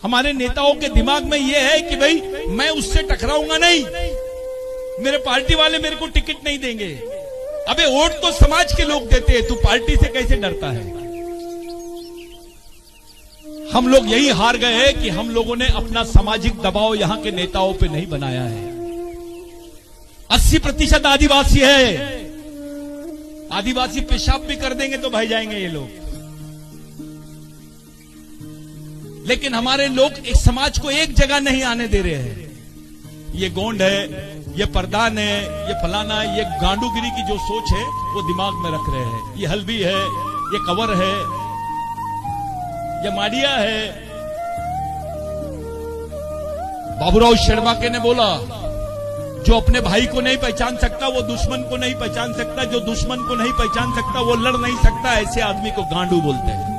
हमारे नेताओं के दिमाग में यह है कि भाई मैं उससे टकराऊंगा नहीं, मेरे पार्टी वाले मेरे को टिकट नहीं देंगे। अबे वोट तो समाज के लोग देते हैं, तू पार्टी से कैसे डरता है? हम लोग यही हार गए हैं कि हम लोगों ने अपना सामाजिक दबाव यहां के नेताओं पे नहीं बनाया है। 80% आदिवासी है, आदिवासी पेशाब भी कर देंगे तो भाई जाएंगे ये लोग। लेकिन हमारे लोग एक समाज को एक जगह नहीं आने दे रहे हैं। ये गोंड है, ये प्रधान है, ये फलाना, ये गांडूगिरी की जो सोच है वो दिमाग में रख रहे हैं। ये हल्बी है, ये कंवर है, ये माडिया है। बाबूराव शेरमाके ने बोला, जो अपने भाई को नहीं पहचान सकता वो दुश्मन को नहीं पहचान सकता, जो दुश्मन को नहीं पहचान सकता वो लड़ नहीं सकता। ऐसे आदमी को गांडू बोलते हैं।